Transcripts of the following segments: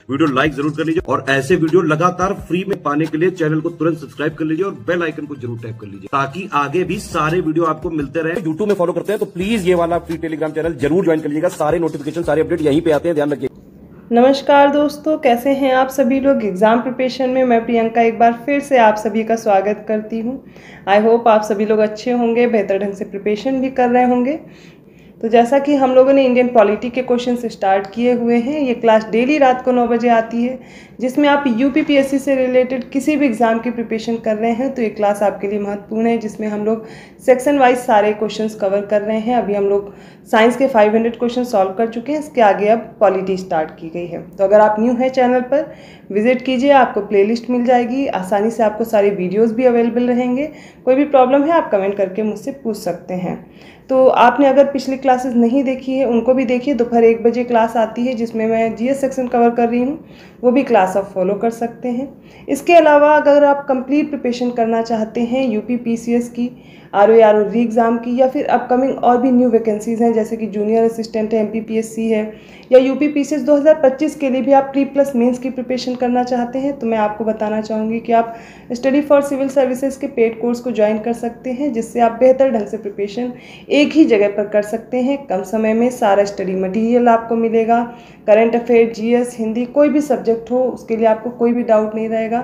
Video like जरूर कर लीजिए और ऐसे वीडियो लगातार फ्री में पाने के लिए चैनल को तुरंत सब्सक्राइब कर लीजिए और बेल आइकन को जरूर टैप कर लीजिए ताकि आगे भी सारे वीडियो आपको मिलते रहे। यूट्यूब में फॉलो करते हैं तो प्लीज ये वाला फ्री टेलीग्राम चैनल जरूर ज्वाइन कर लीजिएगा। सारे नोटिफिकेशन सारे अपडेट यहीं पे आते हैं, ध्यान रखिए। नमस्कार दोस्तों, कैसे हैं आप सभी लोग। एग्ज़ाम प्रिपरेशन में मैं प्रियंका एक बार फिर से आप सभी का स्वागत करती हूं। आई होप आप सभी लोग अच्छे होंगे, बेहतर ढंग से प्रिपरेशन भी कर रहे होंगे। तो जैसा कि हम लोगों ने इंडियन पॉलिटी के क्वेश्चन स्टार्ट किए हुए हैं, ये क्लास डेली रात को 9 बजे आती है, जिसमें आप यूपीपीएससी से रिलेटेड किसी भी एग्ज़ाम की प्रिपरेशन कर रहे हैं तो ये क्लास आपके लिए महत्वपूर्ण है, जिसमें हम लोग सेक्शन वाइज सारे क्वेश्चंस कवर कर रहे हैं। अभी हम लोग साइंस के 500 क्वेश्चन सॉल्व कर चुके हैं, इसके आगे अब पॉलिटी स्टार्ट की गई है। तो अगर आप न्यू हैं चैनल पर, विजिट कीजिए, आपको प्लेलिस्ट मिल जाएगी, आसानी से आपको सारे वीडियोस भी अवेलेबल रहेंगे। कोई भी प्रॉब्लम है आप कमेंट करके मुझसे पूछ सकते हैं। तो आपने अगर पिछली क्लासेस नहीं देखी है उनको भी देखिए। दोपहर 1 बजे क्लास आती है जिसमें मैं जीएस सेक्शन कवर कर रही हूँ, वो भी क्लास आप फॉलो कर सकते हैं। इसके अलावा अगर आप कंप्लीट प्रिपरेशन करना चाहते हैं यूपी पीसीएस की, आरओ री एग्ज़ाम की, या फिर अपकमिंग और भी न्यू वैकेंसीज़ हैं जैसे कि जूनियर असिस्टेंट है, एमपीपीएससी है, या यूपी पीसीएस 2025 के लिए भी आप प्री प्लस मेंस की प्रिपरेशन करना चाहते हैं, तो मैं आपको बताना चाहूँगी कि आप स्टडी फॉर सिविल सर्विसेज के पेड कोर्स को ज्वाइन कर सकते हैं, जिससे आप बेहतर ढंग से प्रिपरेशन एक ही जगह पर कर सकते हैं। कम समय में सारा स्टडी मटेरियल आपको मिलेगा। करंट अफेयर, जीएस, हिंदी, कोई भी सब्जेक्ट हो उसके लिए आपको कोई भी डाउट नहीं रहेगा।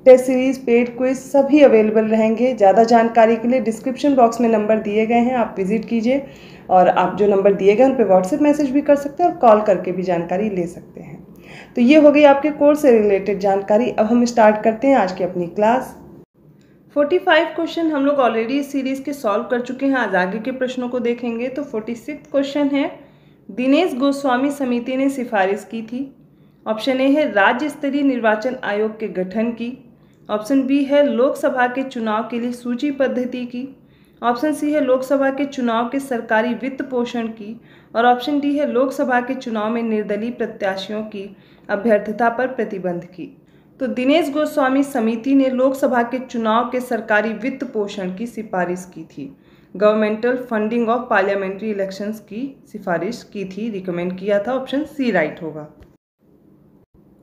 टेस्ट सीरीज, पेड क्विज सभी अवेलेबल रहेंगे। ज़्यादा जानकारी के लिए डिस्क्रिप्शन बॉक्स में नंबर दिए गए हैं, आप विजिट कीजिए और आप जो नंबर दिए गए उन पर व्हाट्सएप मैसेज भी कर सकते हैं और कॉल करके भी जानकारी ले सकते हैं। तो ये हो गई आपके कोर्स से रिलेटेड जानकारी। अब हम स्टार्ट करते हैं आज की अपनी क्लास। 45 क्वेश्चन हम लोग ऑलरेडी इस सीरीज के सॉल्व कर चुके हैं। आज आगे के प्रश्नों को देखेंगे। तो 46 क्वेश्चन है, दिनेश गोस्वामी समिति ने सिफारिश की थी। ऑप्शन ए है राज्य स्तरीय निर्वाचन आयोग के गठन की। ऑप्शन बी है लोकसभा के चुनाव के लिए सूची पद्धति की। ऑप्शन सी है लोकसभा के चुनाव के सरकारी वित्त पोषण की। और ऑप्शन डी है लोकसभा के चुनाव में निर्दलीय प्रत्याशियों की अभ्यर्थता पर प्रतिबंध की। तो दिनेश गोस्वामी समिति ने लोकसभा के चुनाव के सरकारी वित्त पोषण की सिफारिश की थी। Governmental funding of parliamentary elections की सिफारिश की थी, रिकमेंड किया था। ऑप्शन सी राइट होगा।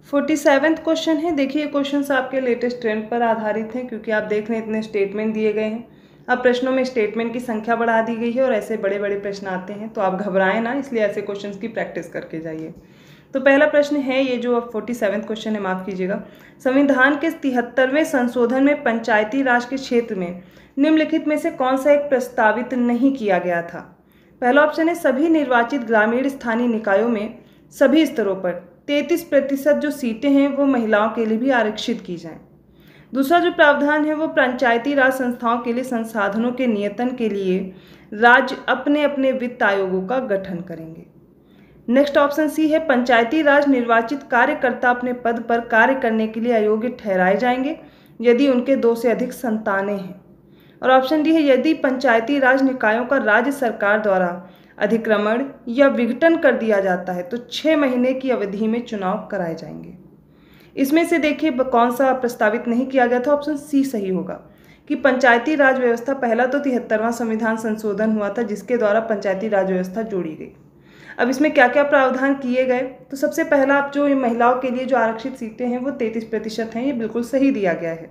47वां क्वेश्चन है। देखिए क्वेश्चंस आपके लेटेस्ट ट्रेंड पर आधारित हैं, क्योंकि आप देख रहे हैं इतने स्टेटमेंट दिए गए हैं। अब प्रश्नों में स्टेटमेंट की संख्या बढ़ा दी गई है और ऐसे बड़े बड़े प्रश्न आते हैं, तो आप घबराएं ना, इसलिए ऐसे क्वेश्चंस की प्रैक्टिस करके जाइए। तो पहला प्रश्न है, ये जो 47वां क्वेश्चन है, माफ़ कीजिएगा, संविधान के 73वें संशोधन में पंचायती राज के क्षेत्र में निम्नलिखित में से कौन सा एक प्रस्तावित नहीं किया गया था। पहला ऑप्शन है सभी निर्वाचित ग्रामीण स्थानीय निकायों में सभी स्तरों पर 33% जो सीटें हैं वो महिलाओं के लिए भी आरक्षित की जाएं। दूसरा जो प्रावधान है वो पंचायती राज संस्थाओं के लिए संसाधनों के नियतन के लिए राज्य अपने अपने वित्त आयोगों का गठन करेंगे। नेक्स्ट ऑप्शन सी है पंचायती राज निर्वाचित कार्यकर्ता अपने पद पर कार्य करने के लिए अयोग्य ठहराए जाएंगे यदि उनके 2 से अधिक संतानें हैं। और ऑप्शन डी है यदि पंचायती राज निकायों का राज्य सरकार द्वारा अधिक्रमण या विघटन कर दिया जाता है तो 6 महीने की अवधि में चुनाव कराए जाएंगे। इसमें से देखिए कौन सा प्रस्तावित नहीं किया गया था। ऑप्शन सी सही होगा कि पंचायती राज व्यवस्था, पहला तो 73वां संविधान संशोधन हुआ था जिसके द्वारा पंचायती राज व्यवस्था जोड़ी गई। अब इसमें क्या क्या प्रावधान किए गए, तो सबसे पहला आप जो महिलाओं के लिए जो आरक्षित सीटें हैं वो 33% हैं, ये बिल्कुल सही दिया गया है।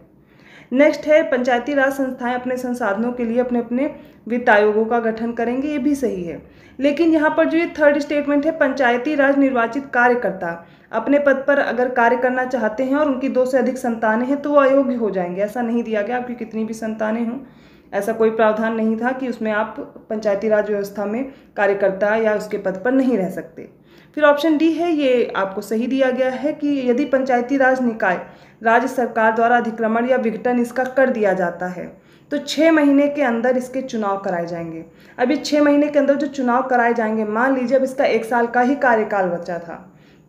नेक्स्ट है पंचायती राज संस्थाएं अपने संसाधनों के लिए अपने अपने वित्त आयोगों का गठन करेंगे, ये भी सही है। लेकिन यहाँ पर जो ये थर्ड स्टेटमेंट है, पंचायती राज निर्वाचित कार्यकर्ता अपने पद पर अगर कार्य करना चाहते हैं और उनकी 2 से अधिक संतानें हैं तो वो अयोग्य हो जाएंगे, ऐसा नहीं दिया गया। आपकी कितनी भी संतानें हों, ऐसा कोई प्रावधान नहीं था कि उसमें आप पंचायती राज व्यवस्था में कार्यकर्ता या उसके पद पर नहीं रह सकते। फिर ऑप्शन डी है, ये आपको सही दिया गया है कि यदि पंचायती राज निकाय राज्य सरकार द्वारा अधिक्रमण या विघटन इसका कर दिया जाता है तो 6 महीने के अंदर इसके चुनाव कराए जाएंगे। अब इस 6 महीने के अंदर जो चुनाव कराए जाएंगे, मान लीजिए अब इसका 1 साल का ही कार्यकाल बचा था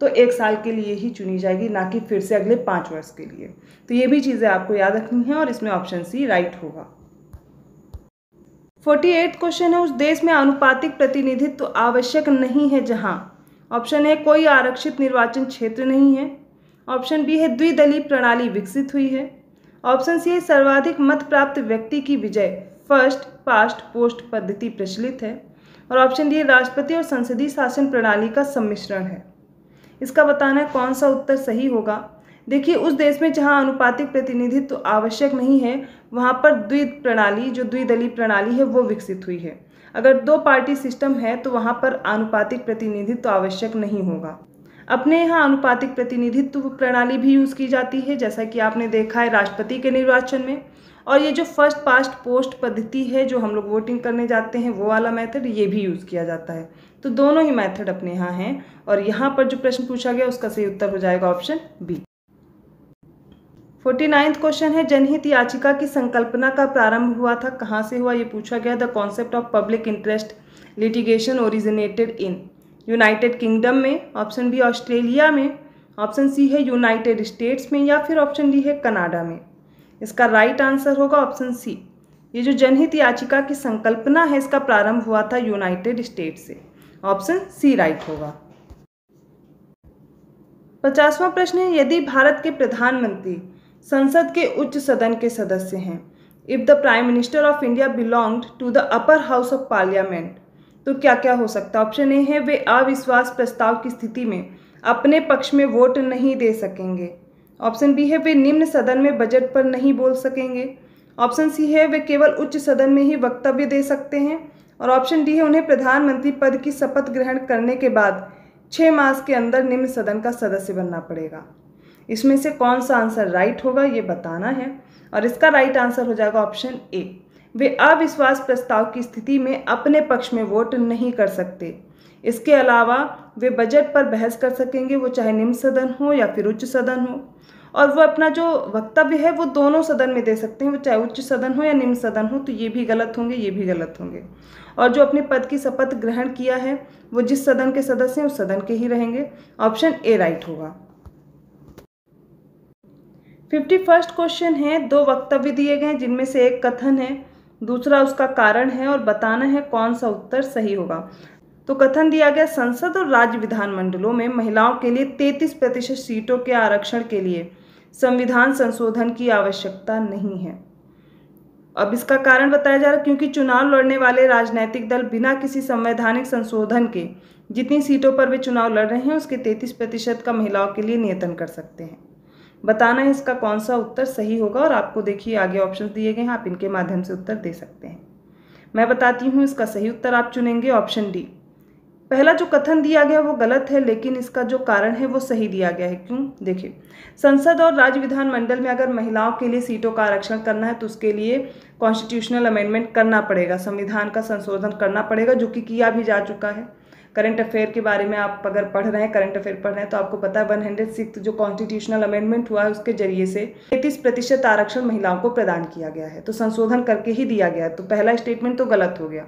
तो 1 साल के लिए ही चुनी जाएगी, ना कि फिर से अगले 5 वर्ष के लिए। तो ये भी चीज़ें आपको याद रखनी है और इसमें ऑप्शन सी राइट होगा। 48 क्वेश्चन है, उस देश में आनुपातिक प्रतिनिधित्व तो आवश्यक नहीं है जहां। ऑप्शन ए कोई आरक्षित निर्वाचन क्षेत्र नहीं है। ऑप्शन बी है द्विदलीय प्रणाली विकसित हुई है। ऑप्शन सी है सर्वाधिक मत प्राप्त व्यक्ति की विजय फर्स्ट पास्ट पोस्ट पद्धति प्रचलित है। और ऑप्शन डी राष्ट्रपति और संसदीय शासन प्रणाली का सम्मिश्रण है। इसका बताना है कौन सा उत्तर सही होगा। देखिए, उस देश में जहां आनुपातिक प्रतिनिधित्व तो आवश्यक नहीं है, वहां पर द्विदलीय प्रणाली, जो द्विदलीय प्रणाली है, वो विकसित हुई है। अगर 2 पार्टी सिस्टम है तो वहां पर आनुपातिक प्रतिनिधित्व तो आवश्यक नहीं होगा। अपने यहाँ आनुपातिक प्रतिनिधित्व प्रणाली भी यूज़ की जाती है, जैसा कि आपने देखा है राष्ट्रपति के निर्वाचन में। और ये जो फर्स्ट पास्ट पोस्ट पद्धति है, जो हम लोग वोटिंग करने जाते हैं, वो वाला मेथड ये भी यूज़ किया जाता है। तो दोनों ही मेथड अपने यहाँ हैं। और यहाँ पर जो प्रश्न पूछा गया उसका सही उत्तर हो जाएगा ऑप्शन बी। 49वां क्वेश्चन है, जनहित याचिका की संकल्पना का प्रारंभ हुआ था, कहाँ से हुआ, ये पूछा गया। The concept of public interest litigation originated in United kingdom में, ऑप्शन बी ऑस्ट्रेलिया में, ऑप्शन सी है यूनाइटेड स्टेट्स में, या फिर ऑप्शन डी है कनाडा में। इसका राइट आंसर होगा ऑप्शन सी। ये जो जनहित याचिका की संकल्पना है, इसका प्रारंभ हुआ था यूनाइटेड स्टेट्स से। ऑप्शन सी राइट होगा। 50वां प्रश्न है, यदि भारत के प्रधानमंत्री संसद के उच्च सदन के सदस्य हैं, if the prime minister of India belonged to the upper house of parliament, तो क्या क्या हो सकता है। ऑप्शन ए है, वे अविश्वास प्रस्ताव की स्थिति में अपने पक्ष में वोट नहीं दे सकेंगे। ऑप्शन बी है, वे निम्न सदन में बजट पर नहीं बोल सकेंगे। ऑप्शन सी है, वे केवल उच्च सदन में ही वक्तव्य दे सकते हैं। और ऑप्शन डी है, उन्हें प्रधानमंत्री पद की शपथ ग्रहण करने के बाद 6 मास के अंदर निम्न सदन का सदस्य बनना पड़ेगा। इसमें से कौन सा आंसर राइट होगा ये बताना है। और इसका राइट आंसर हो जाएगा ऑप्शन ए, वे अविश्वास प्रस्ताव की स्थिति में अपने पक्ष में वोट नहीं कर सकते। इसके अलावा वे बजट पर बहस कर सकेंगे, वो चाहे निम्न सदन हो या फिर उच्च सदन हो। और वो अपना जो वक्तव्य है वो दोनों सदन में दे सकते हैं, वो चाहे उच्च सदन हो या निम्न सदन हो। तो ये भी गलत होंगे, ये भी गलत होंगे। और जो अपने पद की शपथ ग्रहण किया है वो जिस सदन के सदस्य हैं उस सदन के ही रहेंगे। ऑप्शन ए राइट होगा। 51वां क्वेश्चन है, 2 वक्तव्य दिए गए जिनमें से एक कथन है, दूसरा उसका कारण है, और बताना है कौन सा उत्तर सही होगा। तो कथन दिया गया, संसद और राज्य विधानमंडलों में महिलाओं के लिए 33% सीटों के आरक्षण के लिए संविधान संशोधन की आवश्यकता नहीं है। अब इसका कारण बताया जा रहा है, क्योंकि चुनाव लड़ने वाले राजनीतिक दल बिना किसी संवैधानिक संशोधन के जितनी सीटों पर वे चुनाव लड़ रहे हैं उसके 33% का महिलाओं के लिए नियतन कर सकते हैं। बताना है इसका कौन सा उत्तर सही होगा। और आपको देखिए आगे ऑप्शंस दिए गए हैं, आप इनके माध्यम से उत्तर दे सकते हैं। मैं बताती हूँ, इसका सही उत्तर आप चुनेंगे ऑप्शन डी। पहला जो कथन दिया गया वो गलत है, लेकिन इसका जो कारण है वो सही दिया गया है। क्यों? देखिए, संसद और राज्य विधानमंडल में अगर महिलाओं के लिए सीटों का आरक्षण करना है तो उसके लिए कॉन्स्टिट्यूशनल अमेंडमेंट करना पड़ेगा, संविधान का संशोधन करना पड़ेगा, जो कि किया भी जा चुका है। करंट अफेयर के बारे में आप अगर पढ़ रहे हैं, करंट अफेयर पढ़ रहे हैं, तो आपको पता है 106 जो कॉन्स्टिट्यूशनल अमेंडमेंट हुआ है उसके जरिए से 33% आरक्षण महिलाओं को प्रदान किया गया है। तो संशोधन करके ही दिया गया है। तो पहला स्टेटमेंट तो गलत हो गया।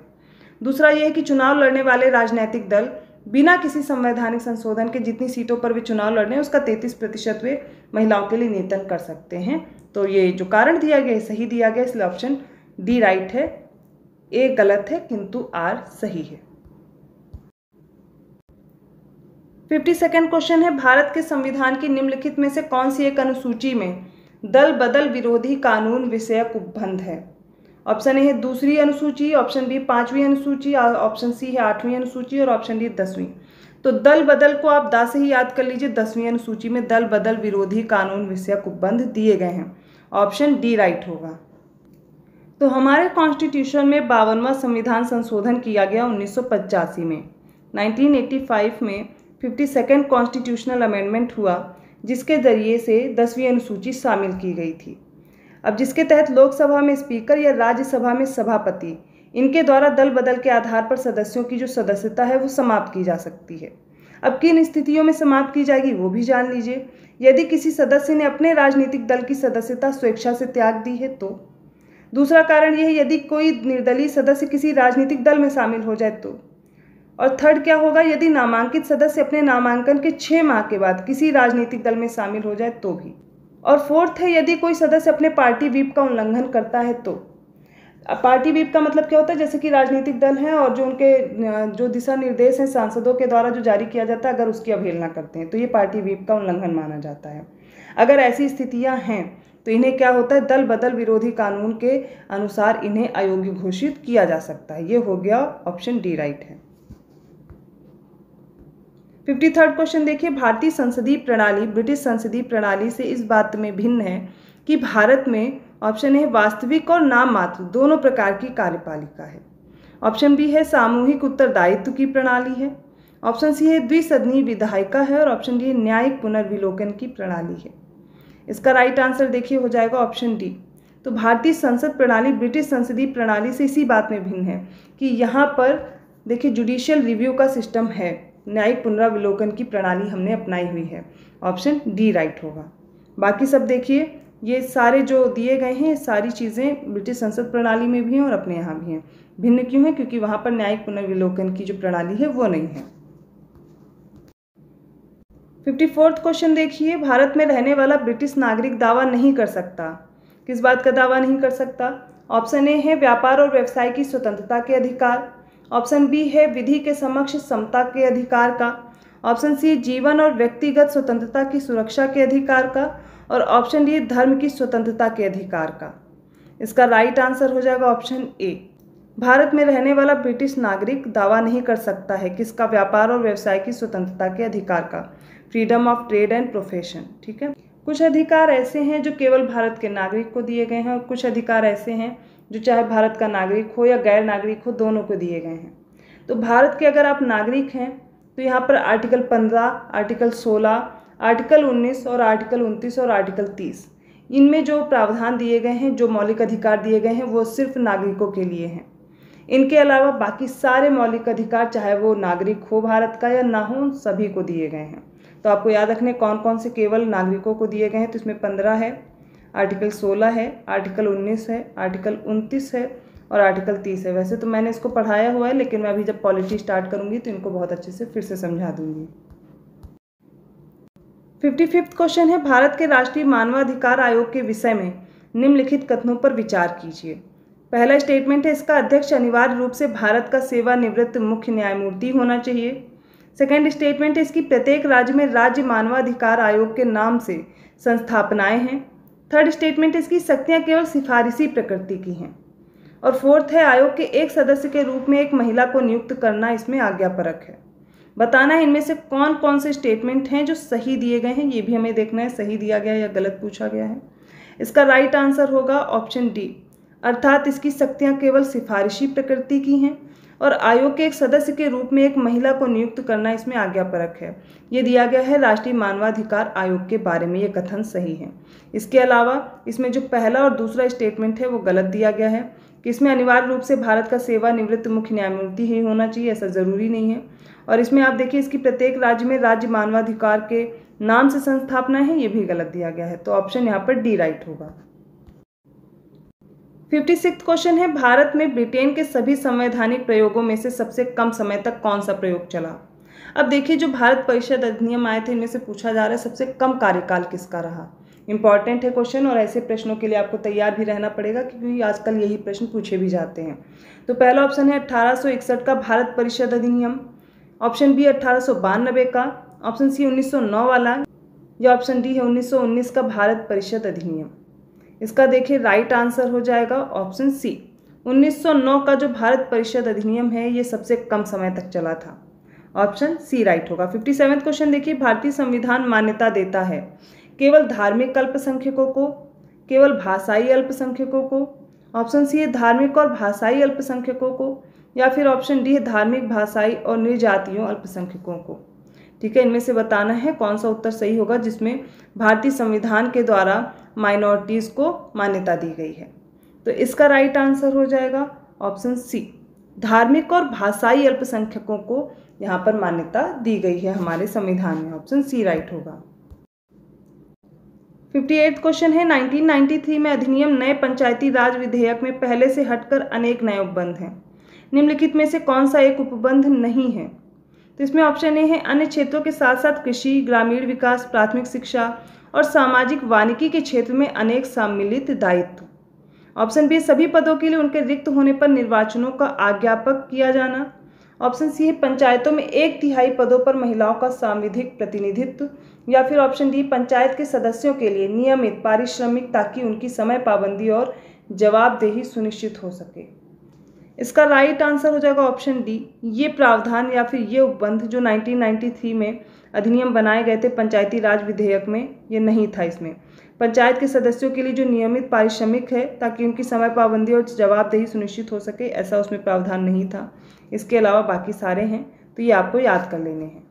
दूसरा ये है कि चुनाव लड़ने वाले राजनीतिक दल बिना किसी संवैधानिक संशोधन के जितनी सीटों पर वे चुनाव लड़ रहे हैं उसका 33% वे महिलाओं के लिए नियतन कर सकते हैं। तो ये जो कारण दिया गया है सही दिया गया, इसलिए ऑप्शन डी राइट है। ए गलत है किंतु आर सही है। 52वां क्वेश्चन है, भारत के संविधान की निम्नलिखित में से कौन सी एक अनुसूची में दल बदल विरोधी कानून विषयक उपबंध है। ऑप्शन ए है दूसरी अनुसूची, ऑप्शन बी 5वीं अनुसूची, ऑप्शन सी है 8वीं अनुसूची और ऑप्शन डी 10वीं। तो दल बदल को आप दा से ही याद कर लीजिए। 10वीं अनुसूची में दल बदल विरोधी कानून विषयक उपबंध दिए गए हैं। ऑप्शन डी राइट होगा। तो हमारे कॉन्स्टिट्यूशन में 52वां संविधान संशोधन किया गया 1985 में। 1985 में 52nd कॉन्स्टिट्यूशनल अमेंडमेंट हुआ, जिसके जरिए से 10वीं अनुसूची शामिल की गई थी। अब जिसके तहत लोकसभा में स्पीकर या राज्यसभा में सभापति, इनके द्वारा दल बदल के आधार पर सदस्यों की जो सदस्यता है वो समाप्त की जा सकती है। अब किन स्थितियों में समाप्त की जाएगी वो भी जान लीजिए। यदि किसी सदस्य ने अपने राजनीतिक दल की सदस्यता स्वेच्छा से त्याग दी है तो। दूसरा कारण यह है यदि कोई निर्दलीय सदस्य किसी राजनीतिक दल में शामिल हो जाए तो। और थर्ड क्या होगा, यदि नामांकित सदस्य अपने नामांकन के 6 माह के बाद किसी राजनीतिक दल में शामिल हो जाए तो भी। और फोर्थ है यदि कोई सदस्य अपने पार्टी व्हिप का उल्लंघन करता है तो। पार्टी व्हिप का मतलब क्या होता है, जैसे कि राजनीतिक दल हैं और जो उनके जो दिशा निर्देश हैं सांसदों के द्वारा जो जारी किया जाता है, अगर उसकी अवहेलना करते हैं तो ये पार्टी व्हिप का उल्लंघन माना जाता है। अगर ऐसी स्थितियां हैं तो इन्हें क्या होता है, दल बदल विरोधी कानून के अनुसार इन्हें अयोग्य घोषित किया जा सकता है। ये हो गया ऑप्शन डी राइट है। 53rd क्वेश्चन देखिए, भारतीय संसदीय प्रणाली ब्रिटिश संसदीय प्रणाली से इस बात में भिन्न है कि भारत में ऑप्शन ए वास्तविक और नाम मात्र दोनों प्रकार की कार्यपालिका है। ऑप्शन बी है सामूहिक उत्तरदायित्व की प्रणाली है। ऑप्शन सी है द्विसदनीय विधायिका है और ऑप्शन डी न्यायिक पुनर्विलोकन की प्रणाली है। इसका राइट आंसर देखिए हो जाएगा ऑप्शन डी। तो भारतीय संसद प्रणाली ब्रिटिश संसदीय प्रणाली से इसी बात में भिन्न है कि यहाँ पर देखिए जुडिशियल रिव्यू का सिस्टम है, न्यायिक पुनरावलोकन की प्रणाली हमने अपनाई हुई है। ऑप्शन डी राइट होगा। बाकी सब देखिए ये सारे जो दिए गए हैं सारी चीज़ें ब्रिटिश संसद प्रणाली में भी हैं और अपने यहाँ भी हैं। भिन्न क्यों है? क्योंकि वहाँ पर न्यायिक पुनर्विलोकन की जो प्रणाली है वो नहीं है। 54th क्वेश्चन देखिए, भारत में रहने वाला ब्रिटिश नागरिक दावा नहीं कर सकता। किस बात का दावा नहीं कर सकता? ऑप्शन ए है व्यापार और व्यवसाय की स्वतंत्रता के अधिकार। ऑप्शन बी है विधि के समक्ष समता के अधिकार का। ऑप्शन सी जीवन और व्यक्तिगत स्वतंत्रता की सुरक्षा के अधिकार का। और ऑप्शन डी धर्म की स्वतंत्रता के अधिकार का। इसका राइट आंसर हो जाएगा ऑप्शन ए। भारत में रहने वाला ब्रिटिश नागरिक दावा नहीं कर सकता है किसका? व्यापार और व्यवसाय की स्वतंत्रता के अधिकार का, freedom of trade and profession. ठीक है, कुछ अधिकार ऐसे हैं जो केवल भारत के नागरिक को दिए गए हैं और कुछ अधिकार ऐसे हैं जो चाहे भारत का नागरिक हो या गैर नागरिक हो दोनों को दिए गए हैं। तो भारत के अगर आप नागरिक हैं तो यहाँ पर आर्टिकल 15, आर्टिकल 16, आर्टिकल 19 और आर्टिकल 29 और आर्टिकल 30 इनमें जो प्रावधान दिए गए हैं, जो मौलिक अधिकार दिए गए हैं वो सिर्फ नागरिकों के लिए हैं। इनके अलावा बाकी सारे मौलिक अधिकार चाहे वो नागरिक हो भारत का या ना हो सभी को दिए गए हैं। तो आपको याद रखने कौन कौन से केवल नागरिकों को दिए गए हैं। तो इसमें 15 है, आर्टिकल 16 है, आर्टिकल 19 है, आर्टिकल 29 है और आर्टिकल 30 है। वैसे तो मैंने इसको पढ़ाया हुआ है लेकिन मैं अभी जब पॉलिटी स्टार्ट करूँगी तो इनको बहुत अच्छे से फिर से समझा दूंगी। 55th क्वेश्चन है, भारत के राष्ट्रीय मानवाधिकार आयोग के विषय में निम्नलिखित कथनों पर विचार कीजिए। पहला स्टेटमेंट है इसका अध्यक्ष अनिवार्य रूप से भारत का सेवानिवृत्त मुख्य न्यायमूर्ति होना चाहिए। सेकेंड स्टेटमेंट है इसकी प्रत्येक राज्य में राज्य मानवाधिकार आयोग के नाम से संस्थापनाएं हैं। थर्ड स्टेटमेंट इसकी शक्तियां केवल सिफारिशी प्रकृति की हैं। और फोर्थ है आयोग के एक सदस्य के रूप में एक महिला को नियुक्त करना इसमें आज्ञापरक है। बताना है इनमें से कौन कौन से स्टेटमेंट हैं जो सही दिए गए हैं, ये भी हमें देखना है सही दिया गया है या गलत पूछा गया है। इसका राइट आंसर होगा ऑप्शन डी, अर्थात इसकी शक्तियां केवल सिफारिशी प्रकृति की हैं और आयोग के एक सदस्य के रूप में एक महिला को नियुक्त करना इसमें आज्ञापरक है। ये दिया गया है राष्ट्रीय मानवाधिकार आयोग के बारे में, ये कथन सही है। इसके अलावा इसमें जो पहला और दूसरा स्टेटमेंट है वो गलत दिया गया है कि इसमें अनिवार्य रूप से भारत का सेवानिवृत्त मुख्य न्यायमूर्ति ही होना चाहिए, ऐसा ज़रूरी नहीं है। और इसमें आप देखिए इसकी प्रत्येक राज्य में राज्य मानवाधिकार के नाम से संस्थापना है, ये भी गलत दिया गया है। तो ऑप्शन यहाँ पर डी राइट होगा। 56th क्वेश्चन है, भारत में ब्रिटेन के सभी संवैधानिक प्रयोगों में से सबसे कम समय तक कौन सा प्रयोग चला? अब देखिए जो भारत परिषद अधिनियम आए थे इनमें से पूछा जा रहा है सबसे कम कार्यकाल किसका रहा। इंपॉर्टेंट है क्वेश्चन और ऐसे प्रश्नों के लिए आपको तैयार भी रहना पड़ेगा क्योंकि आजकल यही प्रश्न पूछे भी जाते हैं। तो पहला ऑप्शन है 1861 का भारत परिषद अधिनियम, ऑप्शन बी 1892 का, ऑप्शन सी 1909 वाला या ऑप्शन डी है 1919 का भारत परिषद अधिनियम। इसका देखिए राइट आंसर हो जाएगा ऑप्शन सी, 1909 का जो भारत परिषद अधिनियम है ये सबसे कम समय तक चला था। ऑप्शन सी राइट होगा। 57वां क्वेश्चन देखिए, भारतीय संविधान मान्यता देता है केवल धार्मिक अल्पसंख्यकों को, केवल भाषाई अल्पसंख्यकों को, ऑप्शन सी है धार्मिक और भाषाई अल्पसंख्यकों को या फिर ऑप्शन डी है धार्मिक, भाषाई और निर्जातीयों अल्पसंख्यकों को। ठीक है, इनमें से बताना है कौन सा उत्तर सही होगा जिसमें भारतीय संविधान के द्वारा माइनॉरिटीज़ को मान्यता दी गई है। तो इसका राइट आंसर हो जाएगा ऑप्शन सी, धार्मिक और भाषाई अल्पसंख्यकों को यहाँ पर मान्यता दी गई है हमारे संविधान में। ऑप्शन सी राइट होगा। 58वां क्वेश्चन है, 1993 में अधिनियम नए पंचायती राज विधेयक में पहले से हटकर अनेक नए उपबंध हैं। निम्नलिखित में से कौन सा एक उपबंध नहीं है? तो इसमें ऑप्शन ए है अन्य क्षेत्रों के साथ साथ कृषि, ग्रामीण विकास, प्राथमिक शिक्षा और सामाजिक वानिकी के क्षेत्र में अनेक सम्मिलित दायित्व। ऑप्शन बी सभी पदों के लिए उनके रिक्त होने पर निर्वाचनों का आज्ञापक किया जाना। ऑप्शन सी है पंचायतों में 1/3 पदों पर महिलाओं का सांविधिक प्रतिनिधित्व या फिर ऑप्शन डी पंचायत के सदस्यों के लिए नियमित पारिश्रमिक ताकि उनकी समय पाबंदी और जवाबदेही सुनिश्चित हो सके। इसका राइट आंसर हो जाएगा ऑप्शन डी। ये प्रावधान या फिर ये उपबंध जो 1993 में अधिनियम बनाए गए थे पंचायती राज विधेयक में, ये नहीं था। इसमें पंचायत के सदस्यों के लिए जो नियमित पारिश्रमिक है ताकि उनकी समय पाबंदी और जवाबदेही सुनिश्चित हो सके, ऐसा उसमें प्रावधान नहीं था। इसके अलावा बाकी सारे हैं, तो ये आपको याद कर लेने हैं।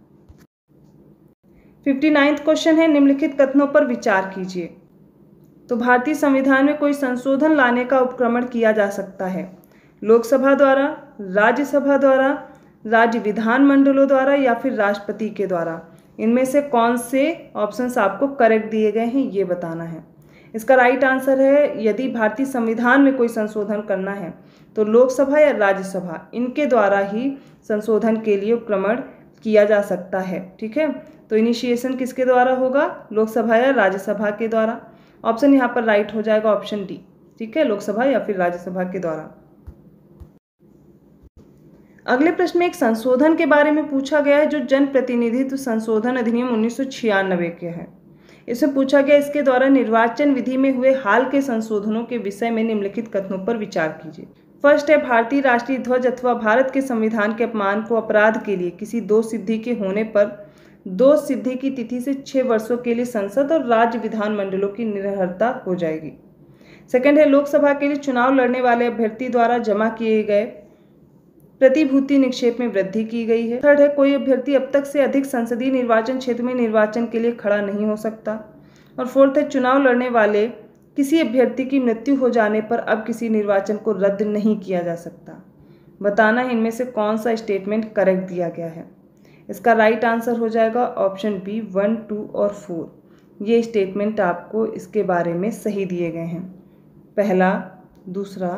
59वां क्वेश्चन है, निम्नलिखित कथनों पर विचार कीजिए। तो भारतीय संविधान में कोई संशोधन लाने का उपक्रमण किया जा सकता है लोकसभा द्वारा, राज्यसभा द्वारा, राज्य विधानमंडलों द्वारा या फिर राष्ट्रपति के द्वारा। इनमें से कौन से ऑप्शंस आपको करेक्ट दिए गए हैं ये बताना है। इसका राइट आंसर है, यदि भारतीय संविधान में कोई संशोधन करना है तो लोकसभा या राज्यसभा, इनके द्वारा ही संशोधन के लिए उपक्रमण किया जा सकता है। ठीक है, तो इनिशिएशन किसके द्वारा होगा, लोकसभा या राज्यसभा के द्वारा। ऑप्शन यहाँ पर राइट हो जाएगा ऑप्शन डी। ठीक है, लोकसभा या फिर राज्यसभा के द्वारा। अगले प्रश्न में एक संशोधन के बारे में पूछा गया है जो जन प्रतिनिधित्व संशोधन अधिनियम 1996 के है। इसमें पूछा गया, इसके द्वारा निर्वाचन विधि में हुए हाल के संशोधनों के विषय में निम्नलिखित कथनों पर विचार कीजिए। फर्स्ट है, भारतीय राष्ट्रीय ध्वज अथवा भारत के संविधान के अपमान को अपराध के लिए किसी दोष सिद्धि के होने पर दोष सिद्धि की तिथि से 6 वर्षों के लिए संसद और राज्य विधानमंडलों की निरर्हता हो जाएगी। सेकंड है, लोकसभा के लिए चुनाव लड़ने वाले अभ्यर्थी द्वारा जमा किए गए प्रतिभूति निक्षेप में वृद्धि की गई है। थर्ड है, कोई अभ्यर्थी अब तक से अधिक संसदीय निर्वाचन क्षेत्र में निर्वाचन के लिए खड़ा नहीं हो सकता। और फोर्थ है, चुनाव लड़ने वाले किसी अभ्यर्थी की मृत्यु हो जाने पर अब किसी निर्वाचन को रद्द नहीं किया जा सकता। बताना है इनमें से कौन सा स्टेटमेंट करेक्ट दिया गया है। इसका राइट आंसर हो जाएगा ऑप्शन बी, 1, 2 और 4। ये स्टेटमेंट आपको इसके बारे में सही दिए गए हैं, पहला, दूसरा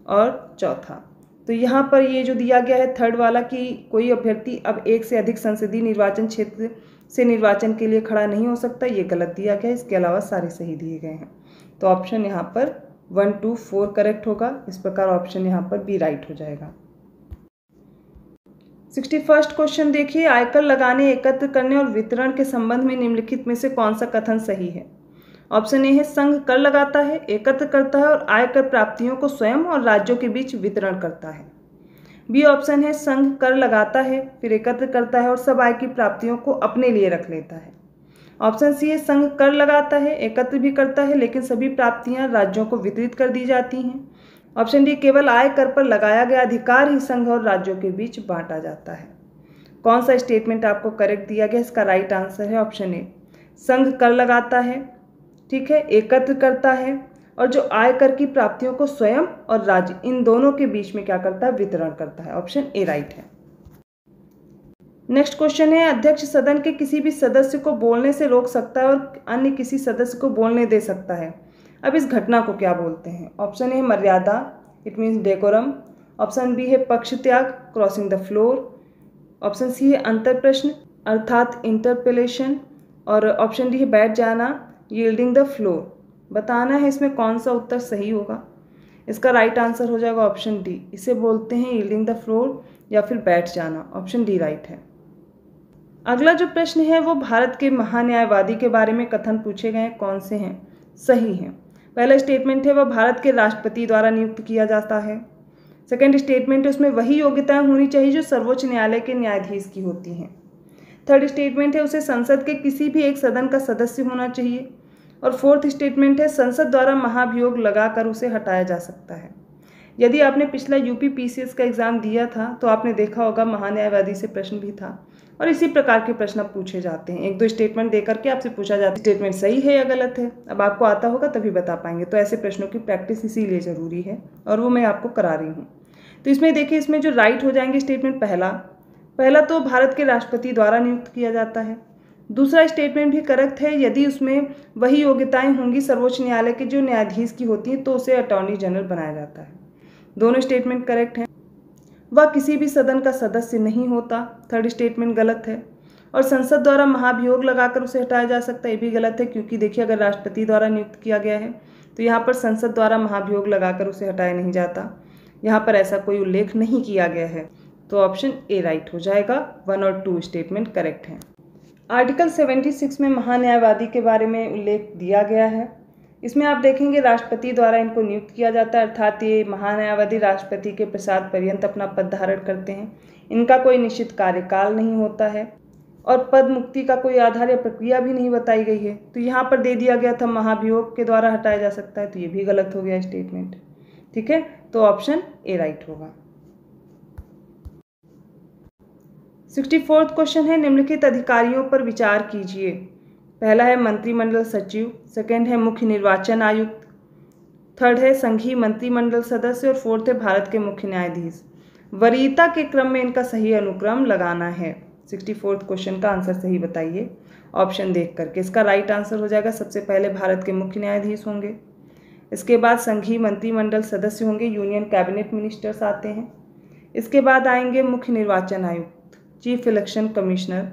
और चौथा। तो यहाँ पर ये जो दिया गया है थर्ड वाला कि कोई अभ्यर्थी अब एक से अधिक संसदीय निर्वाचन क्षेत्र से निर्वाचन के लिए खड़ा नहीं हो सकता, ये गलत दिया गया है। इसके अलावा सारे सही दिए गए हैं। तो ऑप्शन यहाँ पर 1, 2, 4 करेक्ट होगा। इस प्रकार ऑप्शन यहाँ पर बी राइट हो जाएगा। 61वां क्वेश्चन देखिए, आयकर लगाने, एकत्र करने और वितरण के संबंध में निम्नलिखित में से कौन सा कथन सही है। ऑप्शन ए है, संघ कर लगाता है, एकत्र करता है और आयकर प्राप्तियों को स्वयं और राज्यों के बीच वितरण करता है। बी ऑप्शन है, संघ कर लगाता है, फिर एकत्र करता है और सब आय की प्राप्तियों को अपने लिए रख लेता है। ऑप्शन सी है, संघ कर लगाता है, एकत्र भी करता है, लेकिन सभी प्राप्तियां राज्यों को वितरित कर दी जाती हैं। ऑप्शन डी, केवल आय कर पर लगाया गया अधिकार ही संघ और राज्यों के बीच बांटा जाता है। कौन सा स्टेटमेंट आपको करेक्ट दिया गया। इसका राइट आंसर है ऑप्शन ए, संघ कर लगाता है, ठीक है, एकत्र करता है और जो आयकर की प्राप्तियों को स्वयं और राज्य, इन दोनों के बीच में क्या करता है, वितरण करता है। ऑप्शन ए राइट है। नेक्स्ट क्वेश्चन है, अध्यक्ष सदन के किसी भी सदस्य को बोलने से रोक सकता है और अन्य किसी सदस्य को बोलने दे सकता है। अब इस घटना को क्या बोलते हैं। ऑप्शन ए है मर्यादा, it means decorum. Option B है पक्ष त्याग, crossing the floor. Option C है अंतर प्रश्न अर्थात इंटरपेलेशन। और ऑप्शन डी है बैठ जाना, यील्डिंग द फ्लोर। बताना है इसमें कौन सा उत्तर सही होगा। इसका राइट आंसर हो जाएगा ऑप्शन डी, इसे बोलते हैं यील्डिंग द फ्लोर या फिर बैठ जाना। ऑप्शन डी राइट है। अगला जो प्रश्न है वो भारत के महान्यायवादी के बारे में कथन पूछे गए हैं, कौन से हैं, सही हैं। पहला स्टेटमेंट है वह भारत के राष्ट्रपति द्वारा नियुक्त किया जाता है। सेकंड स्टेटमेंट है उसमें वही योग्यताएं होनी चाहिए जो सर्वोच्च न्यायालय के न्यायाधीश की होती हैं। थर्ड स्टेटमेंट है उसे संसद के किसी भी एक सदन का सदस्य होना चाहिए। और फोर्थ स्टेटमेंट है संसद द्वारा महाभियोग लगाकर उसे हटाया जा सकता है। यदि आपने पिछला यूपी पीसीएस का एग्जाम दिया था तो आपने देखा होगा महान्यायवादी से प्रश्न भी था और इसी प्रकार के प्रश्न पूछे जाते हैं। 1-2 स्टेटमेंट देकर के आपसे पूछा जाता है स्टेटमेंट सही है या गलत है। अब आपको आता होगा तभी बता पाएंगे। तो ऐसे प्रश्नों की प्रैक्टिस इसीलिए ज़रूरी है और वो मैं आपको करा रही हूँ। तो इसमें देखिए, इसमें जो राइट हो जाएंगे स्टेटमेंट, पहला तो भारत के राष्ट्रपति द्वारा नियुक्त किया जाता है। दूसरा स्टेटमेंट भी करेक्ट है, यदि उसमें वही योग्यताएं होंगी सर्वोच्च न्यायालय के जो न्यायाधीश की होती हैं तो उसे अटॉर्नी जनरल बनाया जाता है। दोनों स्टेटमेंट करेक्ट हैं। वह किसी भी सदन का सदस्य नहीं होता, थर्ड स्टेटमेंट गलत है। और संसद द्वारा महाभियोग लगाकर उसे हटाया जा सकता है, ये भी गलत है, क्योंकि देखिए अगर राष्ट्रपति द्वारा नियुक्त किया गया है तो यहाँ पर संसद द्वारा महाभियोग लगाकर उसे हटाया नहीं जाता। यहाँ पर ऐसा कोई उल्लेख नहीं किया गया है। तो ऑप्शन ए राइट हो जाएगा। 1 और 2 स्टेटमेंट करेक्ट हैं। आर्टिकल 76 में महान्यायवादी के बारे में उल्लेख दिया गया है। इसमें आप देखेंगे राष्ट्रपति द्वारा इनको नियुक्त किया जाता है, अर्थात ये महान्यायवादी राष्ट्रपति के प्रसाद पर्यंत अपना पद धारण करते हैं। इनका कोई निश्चित कार्यकाल नहीं होता है और पद मुक्ति का कोई आधार या प्रक्रिया भी नहीं बताई गई है। तो यहाँ पर दे दिया गया था महाभियोग के द्वारा हटाया जा सकता है, तो ये भी गलत हो गया स्टेटमेंट। ठीक है, तो ऑप्शन ए राइट होगा। 64वां क्वेश्चन है, निम्नलिखित अधिकारियों पर विचार कीजिए। पहला है मंत्रिमंडल सचिव, सेकंड है मुख्य निर्वाचन आयुक्त, थर्ड है संघीय मंत्रिमंडल सदस्य और फोर्थ है भारत के मुख्य न्यायाधीश। वरीयता के क्रम में इनका सही अनुक्रम लगाना है। 64वां क्वेश्चन का आंसर सही बताइए ऑप्शन देख करके। इसका राइट आंसर हो जाएगा, सबसे पहले भारत के मुख्य न्यायाधीश होंगे, इसके बाद संघीय मंत्रिमंडल सदस्य होंगे, यूनियन कैबिनेट मिनिस्टर्स आते हैं, इसके बाद आएंगे मुख्य निर्वाचन आयुक्त, चीफ इलेक्शन कमिश्नर,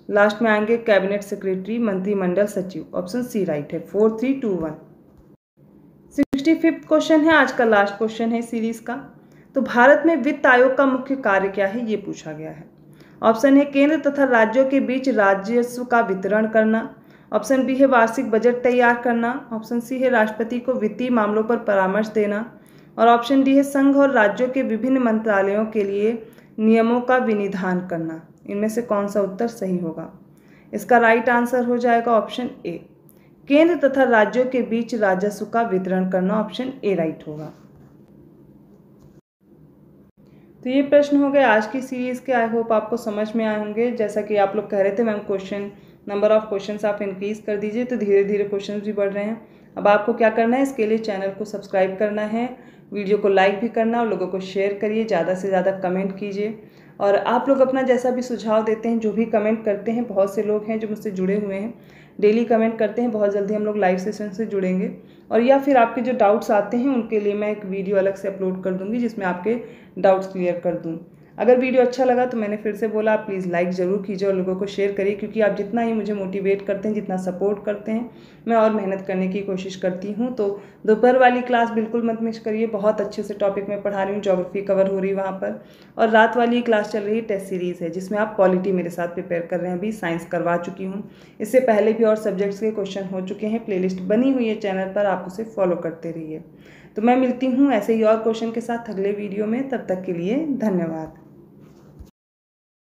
लास्ट में आएंगे कैबिनेट सेक्रेटरी, मंत्रिमंडल सचिव। ऑप्शन सी राइट है, 4, 3, 2, 1। 65वां क्वेश्चन है, आज का लास्ट क्वेश्चन है सीरीज का। तो भारत में वित्त आयोग का मुख्य कार्य क्या है, ये पूछा गया है। ऑप्शन है केंद्र तथा राज्यों के बीच राजस्व का वितरण करना, ऑप्शन बी है वार्षिक बजट तैयार करना, ऑप्शन सी है राष्ट्रपति को वित्तीय मामलों पर परामर्श देना, और ऑप्शन डी है संघ और राज्यों के विभिन्न मंत्रालयों के लिए नियमों का विनिधान करना। इनमें से कौन सा उत्तर सही होगा? इसका राइट आंसर हो जाएगा ऑप्शन ए, केंद्र तथा राज्यों के बीच राजस्व का वितरण करना। ऑप्शन ए राइट होगा। तो ये प्रश्न हो गए आज की सीरीज के। आई होप आपको समझ में आए होंगे। जैसा कि आप लोग कह रहे थे मैम नंबर ऑफ क्वेश्चंस आप इंक्रीज कर दीजिए, तो धीरे धीरे क्वेश्चंस भी बढ़ रहे हैं। अब आपको क्या करना है, इसके लिए चैनल को सब्सक्राइब करना है, वीडियो को लाइक भी करना और लोगों को शेयर करिए, ज़्यादा से ज़्यादा कमेंट कीजिए। और आप लोग अपना जैसा भी सुझाव देते हैं, जो भी कमेंट करते हैं, बहुत से लोग हैं जो मुझसे जुड़े हुए हैं, डेली कमेंट करते हैं। बहुत जल्दी हम लोग लाइव सेशन से जुड़ेंगे, और या फिर आपके जो डाउट्स आते हैं उनके लिए मैं एक वीडियो अलग से अपलोड कर दूंगी जिसमें आपके डाउट्स क्लियर कर दूँ। अगर वीडियो अच्छा लगा तो मैंने फिर से बोला, आप प्लीज़ लाइक ज़रूर कीजिए और लोगों को शेयर करिए, क्योंकि आप जितना ही मुझे मोटिवेट करते हैं, जितना सपोर्ट करते हैं, मैं और मेहनत करने की कोशिश करती हूँ। तो दोपहर वाली क्लास बिल्कुल मत मिस करिए, बहुत अच्छे से टॉपिक मैं पढ़ा रही हूँ, ज्योग्राफी कवर हो रही है वहाँ पर। और रात वाली क्लास चल रही है, टेस्ट सीरीज़ है, जिसमें आप पॉलिटी मेरे साथ प्रिपेयर कर रहे हैं। अभी साइंस करवा चुकी हूँ, इससे पहले भी और सब्जेक्ट्स के क्वेश्चन हो चुके हैं। प्लेलिस्ट बनी हुई है चैनल पर, आप उसे फॉलो करते रहिए। तो मैं मिलती हूँ ऐसे ही और क्वेश्चन के साथ अगले वीडियो में। तब तक के लिए धन्यवाद।